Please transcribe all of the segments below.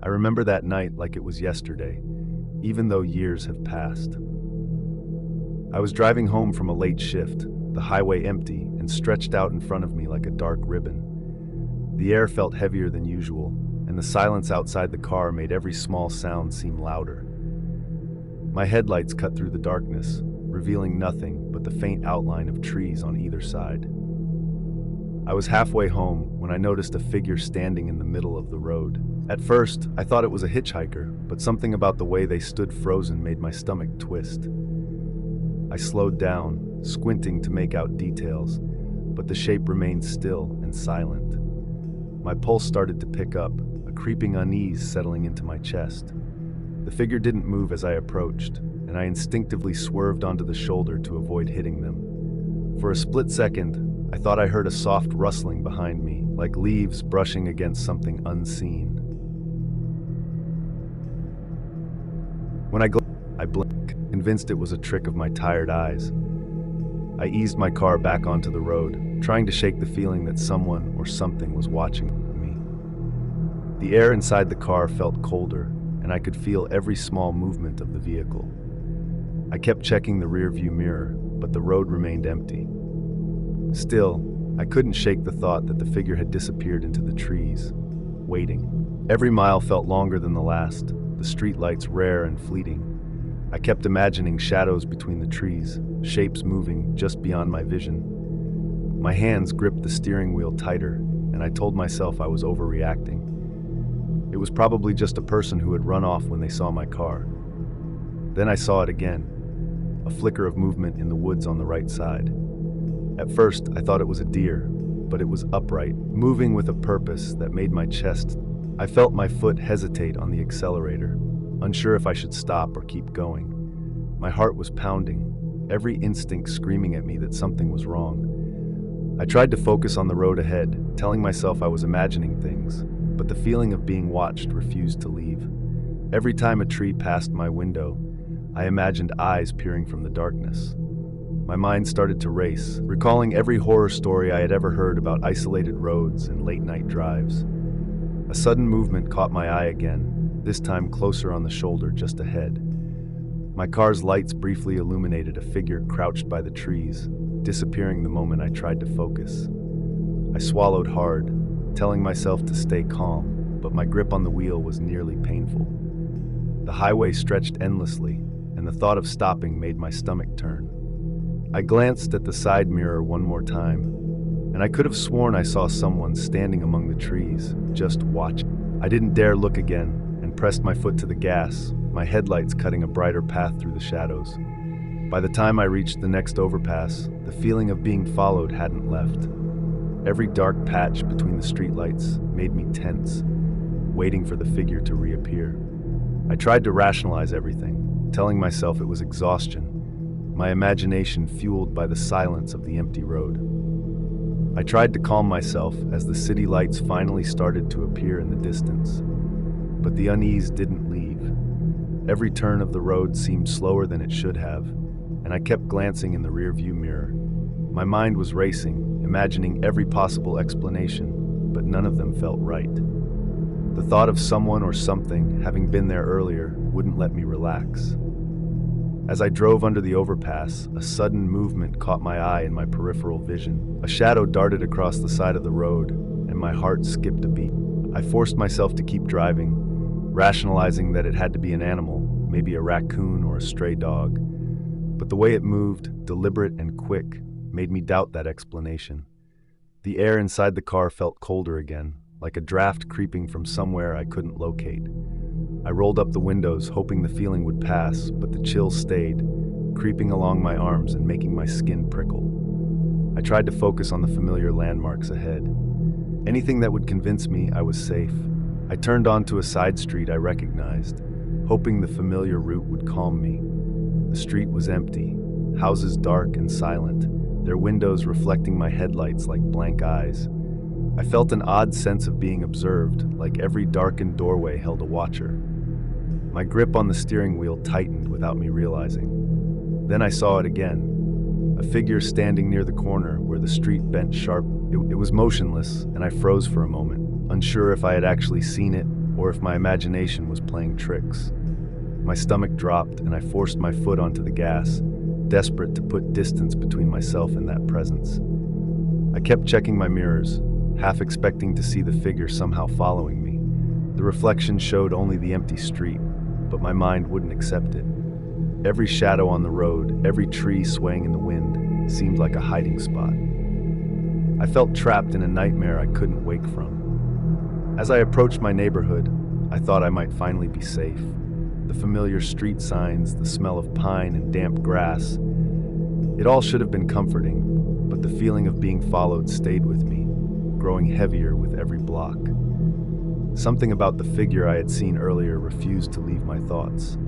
I remember that night like it was yesterday, even though years have passed. I was driving home from a late shift, the highway empty and stretched out in front of me like a dark ribbon. The air felt heavier than usual, and the silence outside the car made every small sound seem louder. My headlights cut through the darkness, revealing nothing but the faint outline of trees on either side. I was halfway home when I noticed a figure standing in the middle of the road. At first, I thought it was a hitchhiker, but something about the way they stood frozen made my stomach twist. I slowed down, squinting to make out details, but the shape remained still and silent. My pulse started to pick up, a creeping unease settling into my chest. The figure didn't move as I approached, and I instinctively swerved onto the shoulder to avoid hitting them. For a split second, I thought I heard a soft rustling behind me, like leaves brushing against something unseen. When I blinked, convinced it was a trick of my tired eyes. I eased my car back onto the road, trying to shake the feeling that someone or something was watching me. The air inside the car felt colder, and I could feel every small movement of the vehicle. I kept checking the rearview mirror, but the road remained empty. Still, I couldn't shake the thought that the figure had disappeared into the trees, waiting. Every mile felt longer than the last, the streetlights rare and fleeting. I kept imagining shadows between the trees, shapes moving just beyond my vision. My hands gripped the steering wheel tighter, and I told myself I was overreacting. It was probably just a person who had run off when they saw my car. Then I saw it again, a flicker of movement in the woods on the right side. At first, I thought it was a deer, but it was upright, moving with a purpose that made my chest. I felt my foot hesitate on the accelerator, unsure if I should stop or keep going. My heart was pounding, every instinct screaming at me that something was wrong. I tried to focus on the road ahead, telling myself I was imagining things, but the feeling of being watched refused to leave. Every time a tree passed my window, I imagined eyes peering from the darkness. My mind started to race, recalling every horror story I had ever heard about isolated roads and late-night drives. A sudden movement caught my eye again, this time closer on the shoulder just ahead. My car's lights briefly illuminated a figure crouched by the trees, disappearing the moment I tried to focus. I swallowed hard, telling myself to stay calm, but my grip on the wheel was nearly painful. The highway stretched endlessly, and the thought of stopping made my stomach turn. I glanced at the side mirror one more time, and I could have sworn I saw someone standing among the trees, just watching. I didn't dare look again, and pressed my foot to the gas, my headlights cutting a brighter path through the shadows. By the time I reached the next overpass, the feeling of being followed hadn't left. Every dark patch between the streetlights made me tense, waiting for the figure to reappear. I tried to rationalize everything, telling myself it was exhaustion, my imagination fueled by the silence of the empty road. I tried to calm myself as the city lights finally started to appear in the distance. But the unease didn't leave. Every turn of the road seemed slower than it should have, and I kept glancing in the rearview mirror. My mind was racing, imagining every possible explanation, but none of them felt right. The thought of someone or something having been there earlier wouldn't let me relax. As I drove under the overpass, a sudden movement caught my eye in my peripheral vision. A shadow darted across the side of the road, and my heart skipped a beat. I forced myself to keep driving, rationalizing that it had to be an animal, maybe a raccoon or a stray dog. But the way it moved, deliberate and quick, made me doubt that explanation. The air inside the car felt colder again, like a draft creeping from somewhere I couldn't locate. I rolled up the windows, hoping the feeling would pass, but the chill stayed, creeping along my arms and making my skin prickle. I tried to focus on the familiar landmarks ahead. Anything that would convince me I was safe. I turned onto a side street I recognized, hoping the familiar route would calm me. The street was empty, houses dark and silent, their windows reflecting my headlights like blank eyes. I felt an odd sense of being observed, like every darkened doorway held a watcher. My grip on the steering wheel tightened without me realizing. Then I saw it again, a figure standing near the corner where the street bent sharp. It was motionless, and I froze for a moment, unsure if I had actually seen it or if my imagination was playing tricks. My stomach dropped and I forced my foot onto the gas, desperate to put distance between myself and that presence. I kept checking my mirrors, half expecting to see the figure somehow following me. The reflection showed only the empty street, but my mind wouldn't accept it. Every shadow on the road, every tree swaying in the wind, seemed like a hiding spot. I felt trapped in a nightmare I couldn't wake from. As I approached my neighborhood, I thought I might finally be safe. The familiar street signs, the smell of pine and damp grass. It all should have been comforting, but the feeling of being followed stayed with me, growing heavier with every block. Something about the figure I had seen earlier refused to leave my thoughts.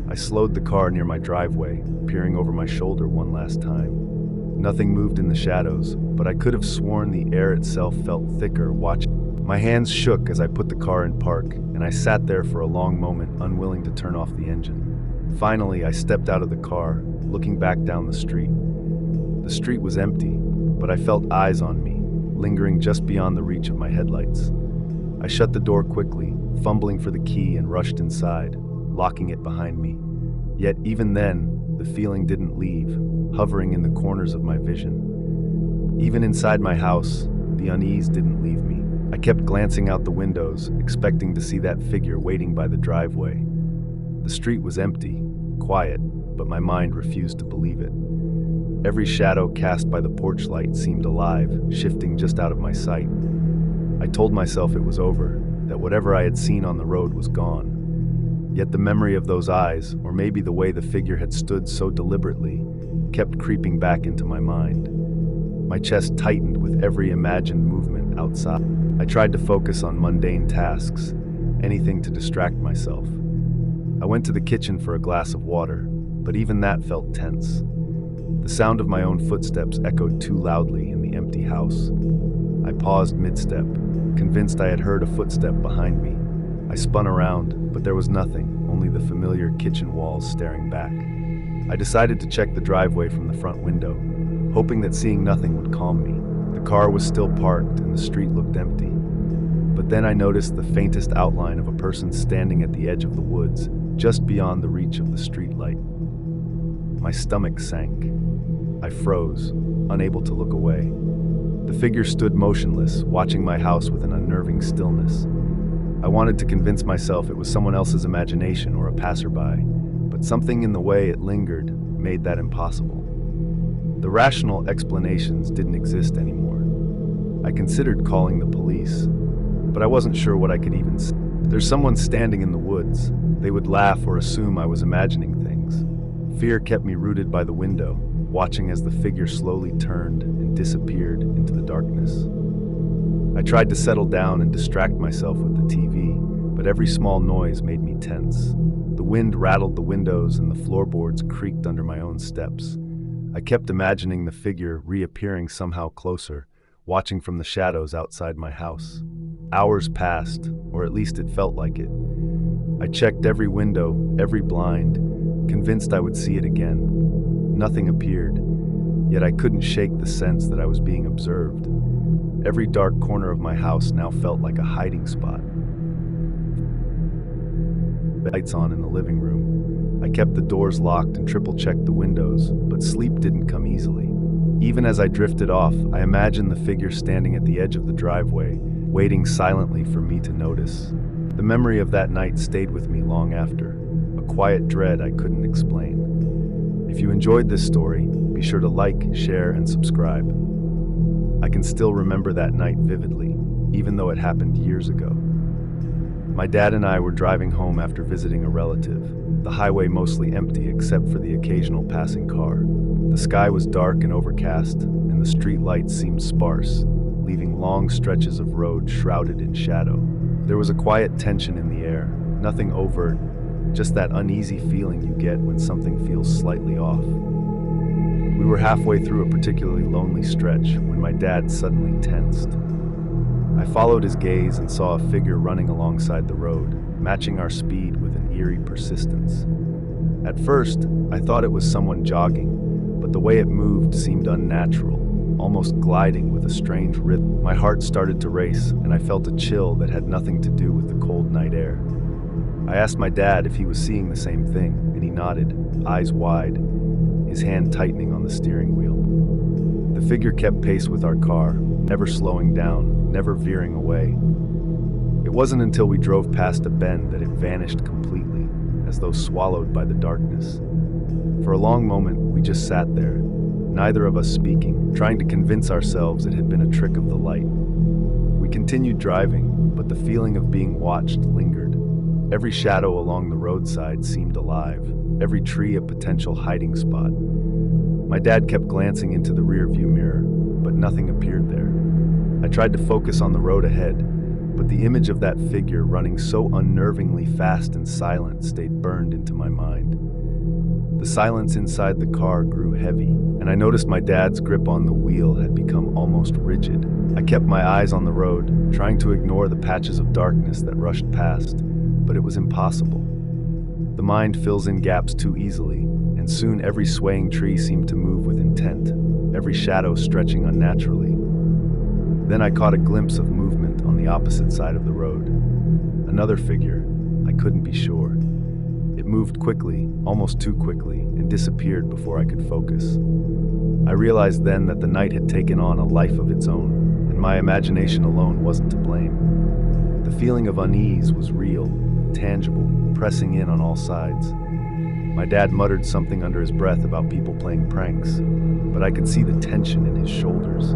I slowed the car near my driveway, peering over my shoulder one last time. Nothing moved in the shadows, but I could have sworn the air itself felt thicker watching. My hands shook as I put the car in park, and I sat there for a long moment, unwilling to turn off the engine. Finally, I stepped out of the car, looking back down the street. The street was empty, but I felt eyes on me, lingering just beyond the reach of my headlights. I shut the door quickly, fumbling for the key, and rushed inside, locking it behind me. Yet even then, the feeling didn't leave, hovering in the corners of my vision. Even inside my house, the unease didn't leave me. I kept glancing out the windows, expecting to see that figure waiting by the driveway. The street was empty, quiet, but my mind refused to believe it. Every shadow cast by the porch light seemed alive, shifting just out of my sight. I told myself it was over, that whatever I had seen on the road was gone. Yet the memory of those eyes, or maybe the way the figure had stood so deliberately, kept creeping back into my mind. My chest tightened with every imagined movement outside. I tried to focus on mundane tasks, anything to distract myself. I went to the kitchen for a glass of water, but even that felt tense. The sound of my own footsteps echoed too loudly in the empty house. I paused mid-step, convinced I had heard a footstep behind me. I spun around, but there was nothing, only the familiar kitchen walls staring back. I decided to check the driveway from the front window, hoping that seeing nothing would calm me. The car was still parked and the street looked empty. But then I noticed the faintest outline of a person standing at the edge of the woods, just beyond the reach of the street light. My stomach sank. I froze, unable to look away. The figure stood motionless, watching my house with an unnerving stillness. I wanted to convince myself it was someone else's imagination or a passerby, but something in the way it lingered made that impossible. The rational explanations didn't exist anymore. I considered calling the police, but I wasn't sure what I could even say. There's someone standing in the woods. They would laugh or assume I was imagining things. Fear kept me rooted by the window, watching as the figure slowly turned and disappeared into the darkness. I tried to settle down and distract myself with the TV, but every small noise made me tense. The wind rattled the windows and the floorboards creaked under my own steps. I kept imagining the figure reappearing somehow closer, watching from the shadows outside my house. Hours passed, or at least it felt like it. I checked every window, every blind, convinced I would see it again. Nothing appeared, yet I couldn't shake the sense that I was being observed. Every dark corner of my house now felt like a hiding spot. Lights on in the living room. I kept the doors locked and triple-checked the windows, but sleep didn't come easily. Even as I drifted off, I imagined the figure standing at the edge of the driveway, waiting silently for me to notice. The memory of that night stayed with me long after, a quiet dread I couldn't explain. If you enjoyed this story, be sure to like, share, and subscribe. I can still remember that night vividly, even though it happened years ago. My dad and I were driving home after visiting a relative, the highway mostly empty except for the occasional passing car. The sky was dark and overcast, and the street lights seemed sparse, leaving long stretches of road shrouded in shadow. There was a quiet tension in the air, nothing overt, just that uneasy feeling you get when something feels slightly off. We were halfway through a particularly lonely stretch when my dad suddenly tensed. I followed his gaze and saw a figure running alongside the road, matching our speed with an eerie persistence. At first, I thought it was someone jogging, but the way it moved seemed unnatural. almost gliding with a strange rhythm. My heart started to race, and I felt a chill that had nothing to do with the cold night air. I asked my dad if he was seeing the same thing, and he nodded, eyes wide, his hand tightening on the steering wheel. The figure kept pace with our car, never slowing down, never veering away. It wasn't until we drove past a bend that it vanished completely, as though swallowed by the darkness. For a long moment, we just sat there, neither of us speaking, trying to convince ourselves it had been a trick of the light. We continued driving, but the feeling of being watched lingered. Every shadow along the roadside seemed alive, every tree a potential hiding spot. My dad kept glancing into the rearview mirror, but nothing appeared there. I tried to focus on the road ahead, but the image of that figure running so unnervingly fast and silent stayed burned into my mind. The silence inside the car grew heavy, and I noticed my dad's grip on the wheel had become almost rigid. I kept my eyes on the road, trying to ignore the patches of darkness that rushed past, but it was impossible. The mind fills in gaps too easily, and soon every swaying tree seemed to move with intent, every shadow stretching unnaturally. Then I caught a glimpse of movement on the opposite side of the road. Another figure, I couldn't be sure. It moved quickly, almost too quickly, and disappeared before I could focus. I realized then that the night had taken on a life of its own, and my imagination alone wasn't to blame. The feeling of unease was real, tangible, pressing in on all sides. My dad muttered something under his breath about people playing pranks, but I could see the tension in his shoulders.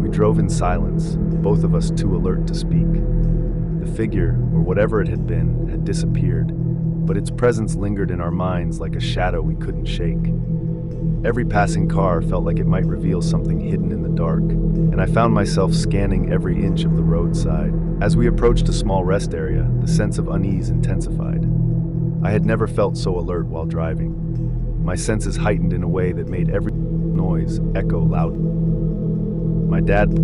We drove in silence, both of us too alert to speak. The figure, or whatever it had been, had disappeared, but its presence lingered in our minds like a shadow we couldn't shake. Every passing car felt like it might reveal something hidden in the dark, and I found myself scanning every inch of the roadside. As we approached a small rest area, the sense of unease intensified. I had never felt so alert while driving. My senses heightened in a way that made every noise echo loudly. My dad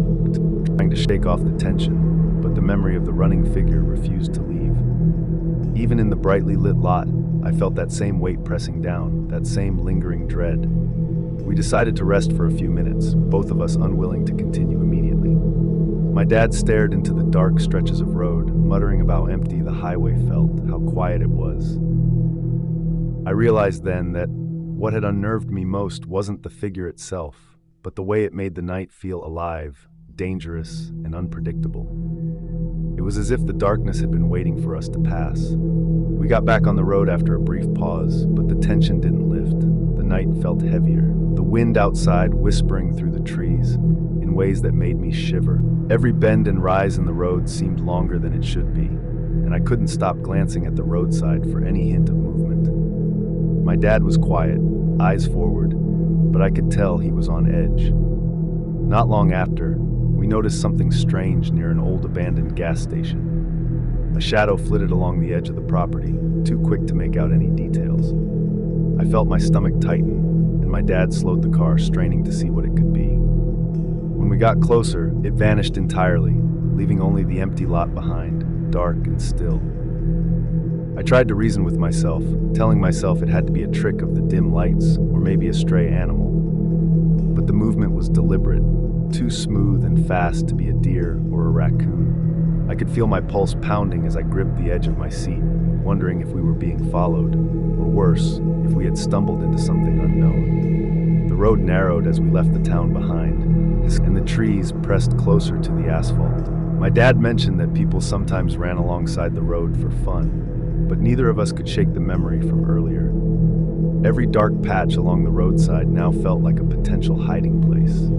trying to shake off the tension, but the memory of the running figure refused to leave. Even in the brightly lit lot, I felt that same weight pressing down, that same lingering dread. We decided to rest for a few minutes, both of us unwilling to continue immediately. My dad stared into the dark stretches of road, muttering about how empty the highway felt, how quiet it was. I realized then that what had unnerved me most wasn't the figure itself, but the way it made the night feel alive, dangerous, and unpredictable. It was as if the darkness had been waiting for us to pass. We got back on the road after a brief pause, but the tension didn't lift. The night felt heavier, the wind outside whispering through the trees in ways that made me shiver. Every bend and rise in the road seemed longer than it should be, and I couldn't stop glancing at the roadside for any hint of movement. My dad was quiet, eyes forward, but I could tell he was on edge. Not long after, we noticed something strange near an old abandoned gas station. A shadow flitted along the edge of the property, too quick to make out any details. I felt my stomach tighten, and my dad slowed the car, straining to see what it could be. When we got closer, it vanished entirely, leaving only the empty lot behind, dark and still. I tried to reason with myself, telling myself it had to be a trick of the dim lights, or maybe a stray animal. But the movement was deliberate, too smooth and fast to be a deer or a raccoon. I could feel my pulse pounding as I gripped the edge of my seat, wondering if we were being followed, or worse, if we had stumbled into something unknown. The road narrowed as we left the town behind, and the trees pressed closer to the asphalt. My dad mentioned that people sometimes ran alongside the road for fun, but neither of us could shake the memory from earlier. Every dark patch along the roadside now felt like a potential hiding place.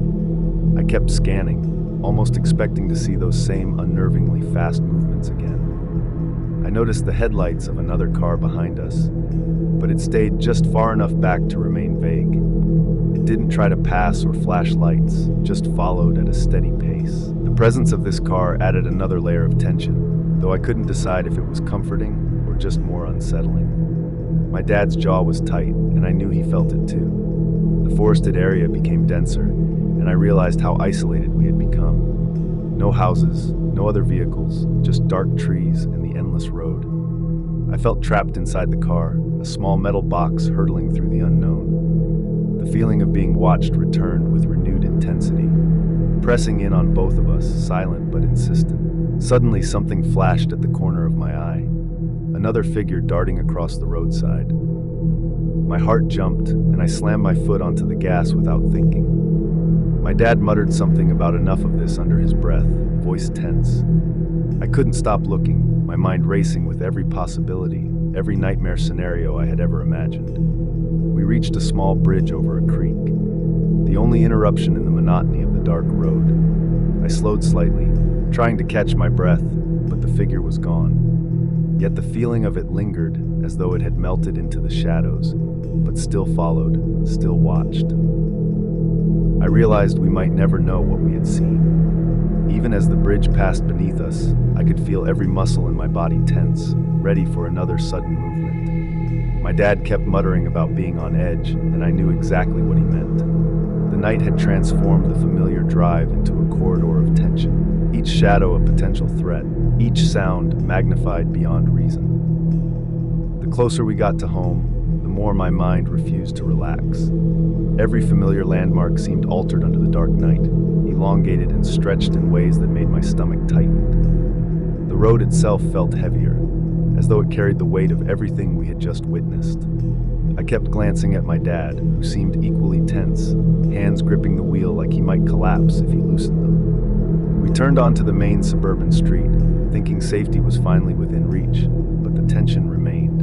I kept scanning, almost expecting to see those same unnervingly fast movements again. I noticed the headlights of another car behind us, but it stayed just far enough back to remain vague. It didn't try to pass or flash lights, just followed at a steady pace. The presence of this car added another layer of tension, though I couldn't decide if it was comforting or just more unsettling. My dad's jaw was tight, and I knew he felt it too. The forested area became denser, and I realized how isolated we had become. No houses, no other vehicles, just dark trees and the endless road. I felt trapped inside the car, a small metal box hurtling through the unknown. The feeling of being watched returned with renewed intensity, pressing in on both of us, silent but insistent. Suddenly, something flashed at the corner of my eye, another figure darting across the roadside. My heart jumped, and I slammed my foot onto the gas without thinking. My dad muttered something about enough of this under his breath, voice tense. I couldn't stop looking, my mind racing with every possibility, every nightmare scenario I had ever imagined. We reached a small bridge over a creek, the only interruption in the monotony of the dark road. I slowed slightly, trying to catch my breath, but the figure was gone. Yet the feeling of it lingered, as though it had melted into the shadows, but still followed, still watched. I realized we might never know what we had seen. Even as the bridge passed beneath us, I could feel every muscle in my body tense, ready for another sudden movement. My dad kept muttering about being on edge, and I knew exactly what he meant. The night had transformed the familiar drive into a corridor of tension, each shadow a potential threat, each sound magnified beyond reason. The closer we got to home, the more my mind refused to relax. Every familiar landmark seemed altered under the dark night, elongated and stretched in ways that made my stomach tighten. The road itself felt heavier, as though it carried the weight of everything we had just witnessed. I kept glancing at my dad, who seemed equally tense, hands gripping the wheel like he might collapse if he loosened them. We turned onto the main suburban street, thinking safety was finally within reach, but the tension remained.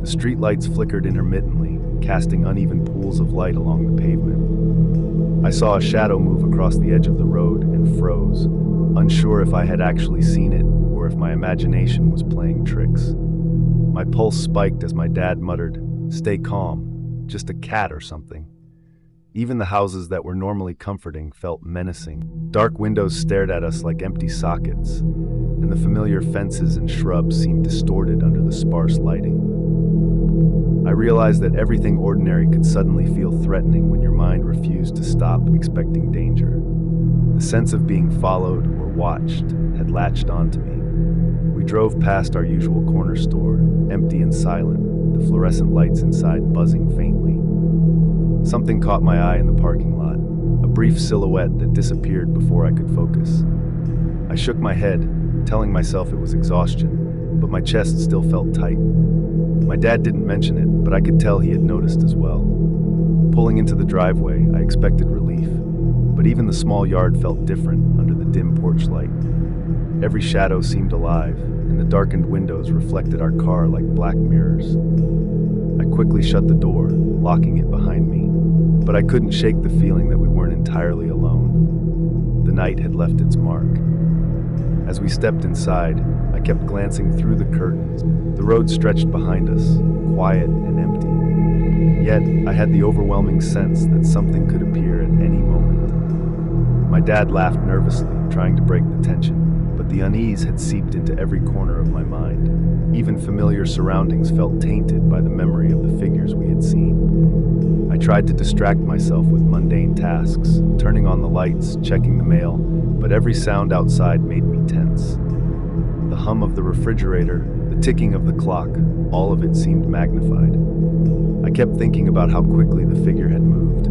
The streetlights flickered intermittently, casting uneven pools of light along the pavement. I saw a shadow move across the edge of the road and froze, unsure if I had actually seen it or if my imagination was playing tricks. My pulse spiked as my dad muttered, "Stay calm, just a cat or something." Even the houses that were normally comforting felt menacing. Dark windows stared at us like empty sockets, and the familiar fences and shrubs seemed distorted under the sparse lighting. I realized that everything ordinary could suddenly feel threatening when your mind refused to stop expecting danger. The sense of being followed or watched had latched onto me. We drove past our usual corner store, empty and silent, the fluorescent lights inside buzzing faintly. Something caught my eye in the parking lot, a brief silhouette that disappeared before I could focus. I shook my head, telling myself it was exhaustion, but my chest still felt tight. My dad didn't mention it, but I could tell he had noticed as well. Pulling into the driveway, I expected relief, but even the small yard felt different under the dim porch light. Every shadow seemed alive, and the darkened windows reflected our car like black mirrors. I quickly shut the door, locking it behind me, but I couldn't shake the feeling that we weren't entirely alone. The night had left its mark. As we stepped inside, I kept glancing through the curtains. The road stretched behind us, quiet and empty. Yet, I had the overwhelming sense that something could appear at any moment. My dad laughed nervously, trying to break the tension, but the unease had seeped into every corner of my mind. Even familiar surroundings felt tainted by the memory of the figures we had seen. I tried to distract myself with mundane tasks, turning on the lights, checking the mail, but every sound outside made me tense. The hum of the refrigerator, the ticking of the clock, all of it seemed magnified. I kept thinking about how quickly the figure had moved,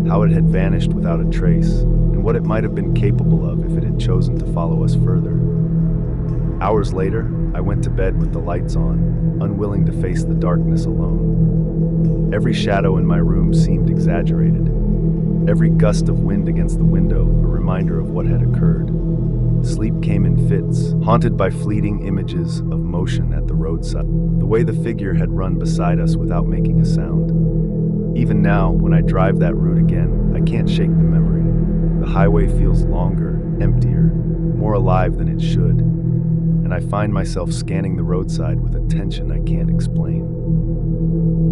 how it had vanished without a trace, and what it might have been capable of if it had chosen to follow us further. Hours later, I went to bed with the lights on, unwilling to face the darkness alone. Every shadow in my room seemed exaggerated. Every gust of wind against the window, a reminder of what had occurred. Sleep came in fits, haunted by fleeting images of motion at the roadside. The way the figure had run beside us without making a sound. Even now, when I drive that route again, I can't shake the memory. The highway feels longer, emptier, more alive than it should, and I find myself scanning the roadside with a tension I can't explain.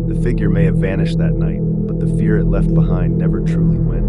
The figure may have vanished that night, but the fear it left behind never truly went.